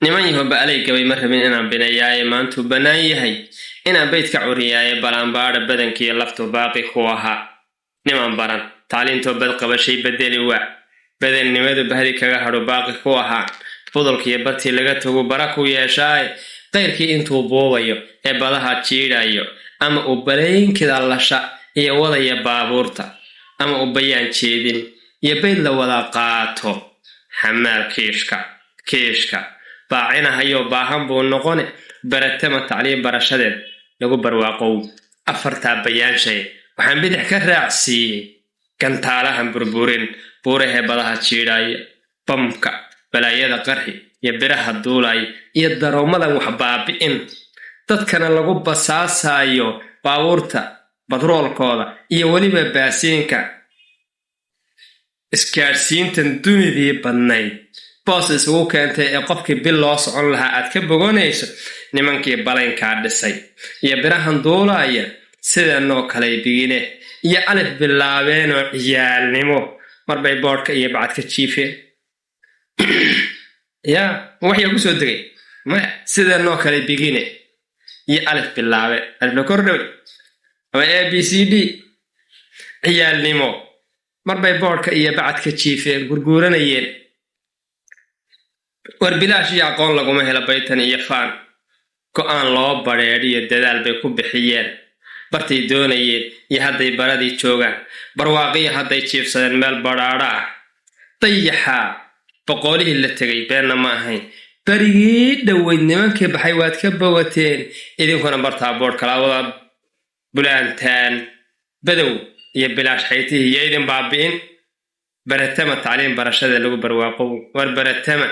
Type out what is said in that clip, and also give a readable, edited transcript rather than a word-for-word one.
niman yahow baalay gabay ma rabin inaan binayaaye maantuu bannaan yahay inaan beydka curiyaaye balanbaadha badankiiyo laftu baaqi ku ahaa niman baran taalintoo badqabashay bedeli waa badannimadu bahdi kaga hadho baaqi ku ahaa fudulkiiyo bartii laga tagu bara ku yeeshaaye qayrkii intuu buubayo ee badaha jiidhayo ama uu baraynkida lasha iyo wadaya baabuurta ama uu bayaan jeedin iyo bayd la wada qaato xamaal kiishka baacinahayo baahan buu noqone baratama tacliim barashadeed lagu barwaaqow afartaa bayaanshay waxaan bidix ka raacsiiyey gantaalahan burburin buurahee badaha jiidhaya bamka balaayada qarxi iyo biraha duulay iyo daroomadan wax baabi'in dadkana lagu basaasayo baabuurta batroolkooda iyo weliba baasiinka isgaadhsiintan dunidii badnayd boos isugu keentay ee qofkii bil loo socon lahaa aad ka bogonayso nimankii balaynkaa dhisay iyo birahan duulaya sidanoo kaley bigine iyo alif bilaabeenoo ciyaalnimo marbay boodhka iyo bacadka jiifeen yaa waxyaa ku soo degay maya sidanoo kale bigine iyo alif bilaabe alif la kordhowey ama a b c d ciyaalnimo marbay boodhka iyo bacadka jiifeen gurguuranayeen war bilaash iyo aqoon laguma helo baytan iyo faan go'aan loo badheedhiyo dadaal bay ku bixiyeen bartay doonayeen iyo hadday baradii joogaan barwaaqiyo hadday jiifsadeen meel badhaadha ah dayaxaa boqolihii la tegay beenna ma ahayn barigii dhoweyd nimankii baxay waad ka bogateen idinkuna bartaa boodh kalaawada bulaantaan badow iyo bilaash xaytihii iyo idin baabi'in baratama tacliim barashada lagu barwaaqow war baratama